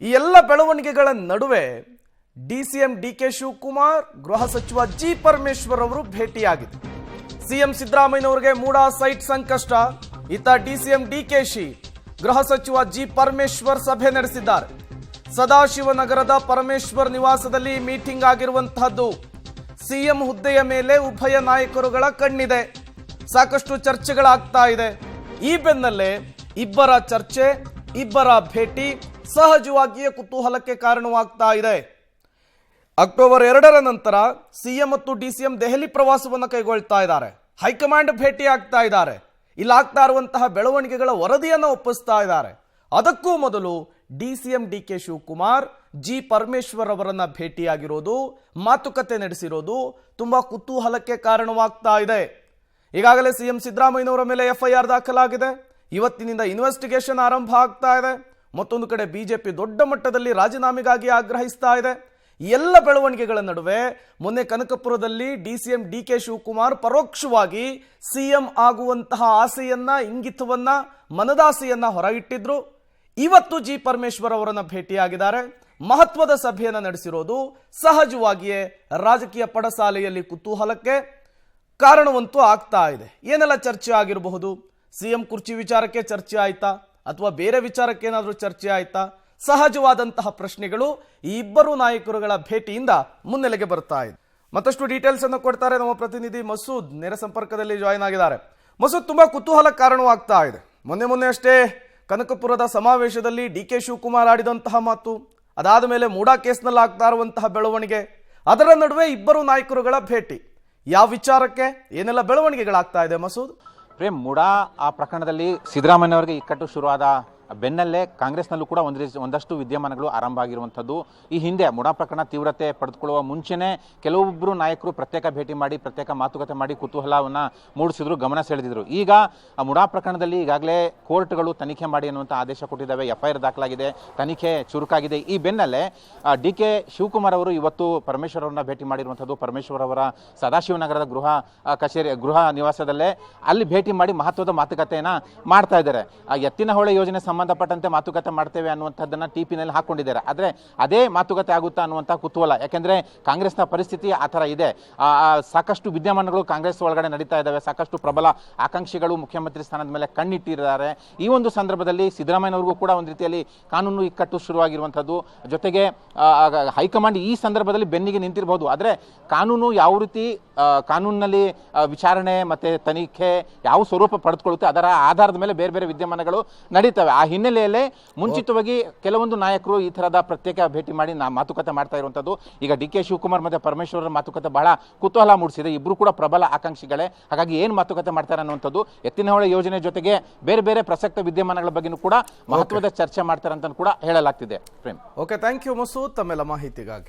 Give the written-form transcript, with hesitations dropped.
ಈ ಎಲ್ಲ ಬೆಳವಣಿಗೆಗಳ ನಡುವೆ ಡಿಸಿಎಂ ಡಿಕೆ ಶಿವಕುಮಾರ್ ಗೃಹ ಸಚಿವ ಜಿ ಪರಮೇಶ್ವರ್ ಅವರು ಭೇಟಿಯಾಗಿದೆ. ಸಿಎಂ ಸಿದ್ದರಾಮಯ್ಯನವರಿಗೆ ಮೂಡಾ ಸೈಟ್ ಸಂಕಷ್ಟ. ಇತ್ತ ಡಿಸಿಎಂ ಡಿಕೆಶಿ ಗೃಹ ಸಚಿವ ಜಿ ಪರಮೇಶ್ವರ್ ಸಭೆ ನಡೆಸಿದ್ದಾರೆ. ಸದಾಶಿವನಗರದ ಪರಮೇಶ್ವರ್ ನಿವಾಸದಲ್ಲಿ ಮೀಟಿಂಗ್ ಆಗಿರುವಂತಹದ್ದು. ಸಿಎಂ ಹುದ್ದೆಯ ಮೇಲೆ ಉಭಯ ನಾಯಕರುಗಳ ಕಣ್ಣಿದೆ. ಸಾಕಷ್ಟು ಚರ್ಚೆಗಳಾಗ್ತಾ ಇದೆ. ಈ ಬೆನ್ನಲ್ಲೇ ಇಬ್ಬರ ಚರ್ಚೆ, ಇಬ್ಬರ ಭೇಟಿ ಸಹಜವಾಗಿಯೇ ಕುತೂಹಲಕ್ಕೆ ಕಾರಣವಾಗ್ತಾ ಇದೆ. ಅಕ್ಟೋಬರ್ 2ರ ನಂತರ ಸಿಎಂ ಮತ್ತು ಡಿಸಿಎಂ ದೆಹಲಿ ಪ್ರವಾಸವನ್ನು ಕೈಗೊಳ್ತಾ ಇದ್ದಾರೆ. ಹೈಕಮಾಂಡ್ ಭೇಟಿ ಆಗ್ತಾ ಇದ್ದಾರೆ. ಇಲ್ಲಾಗ್ತಾ ಇರುವಂತಹ ಬೆಳವಣಿಗೆಗಳ ವರದಿಯನ್ನು ಒಪ್ಪಿಸ್ತಾ ಇದ್ದಾರೆ. ಅದಕ್ಕೂ ಮೊದಲು DCM DK Shivakumar G Parameshwar ಅವರನ್ನ ಭೇಟಿಯಾಗಿರೋದು, ಮಾತುಕತೆ ನಡೆಸಿರೋದು ತುಂಬಾ ಕುತೂಹಲಕ್ಕೆ ಕಾರಣವಾಗ್ತಾ ಇದೆ. ಈಗಾಗಲೇ ಸಿಎಂ ಸಿದ್ದರಾಮಯ್ಯನವರ ಮೇಲೆ ಎಫ್ಐಆರ್ ದಾಖಲಾಗಿದೆ. ಇವತ್ತಿನಿಂದ ಇನ್ವೆಸ್ಟಿಗೇಷನ್ ಆರಂಭ ಆಗ್ತಾ ಇದೆ. ಮತ್ತೊಂದು ಕಡೆ ಬಿಜೆಪಿ ದೊಡ್ಡ ಮಟ್ಟದಲ್ಲಿ ರಾಜೀನಾಮೆಗಾಗಿ ಆಗ್ರಹಿಸ್ತಾ ಇದೆ. ಎಲ್ಲ ಬೆಳವಣಿಗೆಗಳ ನಡುವೆ ಮೊನ್ನೆ ಕನಕಪುರದಲ್ಲಿ ಡಿಸಿಎಂ ಡಿಕೆ ಶಿವಕುಮಾರ್ ಪರೋಕ್ಷವಾಗಿ ಸಿಎಂ ಆಗುವಂತಹ ಆಸೆಯನ್ನ, ಇಂಗಿತವನ್ನ, ಮನದಾಸೆಯನ್ನ ಹೊರಗಿಟ್ಟಿದ್ರು. ಇವತ್ತು ಜಿ ಪರಮೇಶ್ವರ್ ಅವರನ್ನ ಭೇಟಿಯಾಗಿದ್ದಾರೆ. ಮಹತ್ವದ ಸಭೆಯನ್ನ ನಡೆಸಿರೋದು ಸಹಜವಾಗಿಯೇ ರಾಜಕೀಯ ಪಡಸಾಲೆಯಲ್ಲಿ ಕುತೂಹಲಕ್ಕೆ ಕಾರಣವಂತೂ ಆಗ್ತಾ ಇದೆ. ಏನೆಲ್ಲ ಚರ್ಚೆ ಆಗಿರಬಹುದು? ಸಿಎಂ ಕುರ್ಚಿ ವಿಚಾರಕ್ಕೆ ಚರ್ಚೆ ಆಯ್ತಾ, ಅಥವಾ ಬೇರೆ ವಿಚಾರಕ್ಕೆ ಏನಾದರೂ ಚರ್ಚೆ ಆಯ್ತಾ? ಸಹಜವಾದಂತಹ ಪ್ರಶ್ನೆಗಳು ಈ ಇಬ್ಬರು ನಾಯಕರುಗಳ ಭೇಟಿಯಿಂದ ಮುನ್ನೆಲೆಗೆ ಬರ್ತಾ ಇದೆ. ಮತ್ತಷ್ಟು ಡೀಟೇಲ್ಸ್ ಅನ್ನು ಕೊಡ್ತಾರೆ ನಮ್ಮ ಪ್ರತಿನಿಧಿ ಮಸೂದ್. ನೇರ ಸಂಪರ್ಕದಲ್ಲಿ ಜಾಯಿನ್ ಆಗಿದ್ದಾರೆ. ಮಸೂದ್, ತುಂಬಾ ಕುತೂಹಲ ಕಾರಣವಾಗ್ತಾ ಇದೆ. ಮೊನ್ನೆ ಅಷ್ಟೇ ಕನಕಪುರದ ಸಮಾವೇಶದಲ್ಲಿ ಡಿಕೆ ಶಿವಕುಮಾರ್ ಆಡಿದಂತಹ ಮಾತು, ಅದಾದ ಮೇಲೆ ಮೂಡಾ ಕೇಸ್ನಲ್ಲಿ ಆಗ್ತಾ ಇರುವಂತಹ ಬೆಳವಣಿಗೆ, ಅದರ ನಡುವೆ ಇಬ್ಬರು ನಾಯಕರುಗಳ ಭೇಟಿ. ಯಾವ ವಿಚಾರಕ್ಕೆ ಏನೆಲ್ಲ ಬೆಳವಣಿಗೆಗಳಾಗ್ತಾ ಇದೆ ಮಸೂದ್? ಪ್ರೇಮ್, ಮೂಡಾ ಆ ಪ್ರಕರಣದಲ್ಲಿ ಸಿದ್ದರಾಮಯ್ಯನವರಿಗೆ ಇಕ್ಕಟ್ಟು ಶುರುವಾದ ಬೆನ್ನಲ್ಲೇ ಕಾಂಗ್ರೆಸ್ನಲ್ಲೂ ಕೂಡ ಒಂದಷ್ಟು ವಿದ್ಯಮಾನಗಳು ಆರಂಭ ಆಗಿರುವಂಥದ್ದು. ಈ ಹಿಂದೆ ಮೂಡಾ ಪ್ರಕರಣ ತೀವ್ರತೆ ಪಡೆದುಕೊಳ್ಳುವ ಮುಂಚೆನೇ ಕೆಲವೊಬ್ಬರು ನಾಯಕರು ಪ್ರತ್ಯೇಕ ಭೇಟಿ ಮಾಡಿ, ಪ್ರತ್ಯೇಕ ಮಾತುಕತೆ ಮಾಡಿ ಕುತೂಹಲವನ್ನು ಮೂಡಿಸಿದ್ರು, ಗಮನ ಸೆಳೆದಿದ್ರು. ಈಗ ಆ ಮೂಡಾ ಪ್ರಕರಣದಲ್ಲಿ ಈಗಾಗಲೇ ಕೋರ್ಟ್ಗಳು ತನಿಖೆ ಮಾಡಿ ಅನ್ನುವಂಥ ಆದೇಶ ಕೊಟ್ಟಿದ್ದಾವೆ. ಎಫ್ಐಆರ್ ದಾಖಲಾಗಿದೆ, ತನಿಖೆ ಚುರುಕಾಗಿದೆ. ಈ ಬೆನ್ನಲ್ಲೇ ಡಿ ಕೆ ಶಿವಕುಮಾರ್ ಅವರು ಇವತ್ತು ಪರಮೇಶ್ವರ್ ಅವರನ್ನ ಭೇಟಿ ಮಾಡಿರುವಂಥದ್ದು. ಪರಮೇಶ್ವರ್ ಅವರ ಸದಾಶಿವನಗರದ ಗೃಹ ನಿವಾಸದಲ್ಲೇ ಅಲ್ಲಿ ಭೇಟಿ ಮಾಡಿ ಮಹತ್ವದ ಮಾತುಕತೆಯನ್ನು ಮಾಡ್ತಾ ಇದ್ದಾರೆ. ಎತ್ತಿನಹೊಳೆ ಯೋಜನೆ ಸಂಬಂಧಪಟ್ಟಂತೆ ಮಾತುಕತೆ ಮಾಡ್ತೇವೆ ಅನ್ನುವಂಥದ್ದನ್ನ ಟಿಪಿನಲ್ಲಿ ಹಾಕೊಂಡಿದ್ದಾರೆ. ಆದರೆ ಅದೇ ಮಾತುಕತೆ ಆಗುತ್ತಾ ಅನ್ನುವಂಥ ಕುತೂಹಲ. ಯಾಕೆಂದ್ರೆ ಕಾಂಗ್ರೆಸ್ನ ಪರಿಸ್ಥಿತಿ ಆ ಥರ ಇದೆ. ಸಾಕಷ್ಟು ವಿದ್ಯಮಾನಗಳು ಕಾಂಗ್ರೆಸ್ ಒಳಗಡೆ ನಡೀತಾ ಇದ್ದಾವೆ. ಸಾಕಷ್ಟು ಪ್ರಬಲ ಆಕಾಂಕ್ಷಿಗಳು ಮುಖ್ಯಮಂತ್ರಿ ಸ್ಥಾನದ ಮೇಲೆ ಕಣ್ಣಿಟ್ಟಿದ್ದಾರೆ. ಈ ಒಂದು ಸಂದರ್ಭದಲ್ಲಿ ಸಿದ್ದರಾಮಯ್ಯನವರಿಗೂ ಕೂಡ ಒಂದು ರೀತಿಯಲ್ಲಿ ಕಾನೂನು ಇಕ್ಕಟ್ಟು ಶುರುವಾಗಿರುವಂಥದ್ದು. ಜೊತೆಗೆ ಹೈಕಮಾಂಡ್ ಈ ಸಂದರ್ಭದಲ್ಲಿ ಬೆನ್ನಿಗೆ ನಿಂತಿರಬಹುದು. ಆದರೆ ಕಾನೂನು ಯಾವ ರೀತಿ ಕಾನೂನಿನಲ್ಲಿ ವಿಚಾರಣೆ ಮತ್ತೆ ತನಿಖೆ ಯಾವ ಸ್ವರೂಪ ಪಡೆದುಕೊಳ್ಳುತ್ತೆ ಅದರ ಆಧಾರದ ಮೇಲೆ ಬೇರೆ ಬೇರೆ ವಿದ್ಯಮಾನಗಳು ನಡೀತವೆ. ಆ ಹಿನ್ನೆಲೆಯಲ್ಲೇ ಮುಂಚಿತವಾಗಿ ಕೆಲವೊಂದು ನಾಯಕರು ಈ ತರಹದ ಪ್ರತ್ಯೇಕ ಭೇಟಿ ಮಾಡಿ ಮಾತುಕತೆ ಮಾಡ್ತಾ ಇರುವಂಥದ್ದು. ಈಗ ಡಿ ಕೆ ಶಿವಕುಮಾರ್ ಮತ್ತೆ ಪರಮೇಶ್ವರ ಮಾತುಕತೆ ಬಹಳ ಕುತೂಹಲ ಮೂಡಿಸಿದೆ. ಇಬ್ಬರು ಕೂಡ ಪ್ರಬಲ ಆಕಾಂಕ್ಷಿಗಳೇ. ಹಾಗಾಗಿ ಏನು ಮಾತುಕತೆ ಮಾಡ್ತಾರೆ ಅನ್ನುವಂಥದ್ದು, ಎತ್ತಿನಹೊಳೆ ಯೋಜನೆ ಜೊತೆಗೆ ಬೇರೆ ಬೇರೆ ಪ್ರಸಕ್ತ ವಿದ್ಯಮಾನಗಳ ಬಗ್ಗೆನೂ ಕೂಡ ಮಹತ್ವದ ಚರ್ಚೆ ಮಾಡ್ತಾರೆ ಅಂತ ಕೂಡ ಹೇಳಲಾಗ್ತಿದೆ. Prem, okay, thank you Masood ತಮ್ಮೆಲ್ಲ ಮಾಹಿತಿಗಾಗಿ.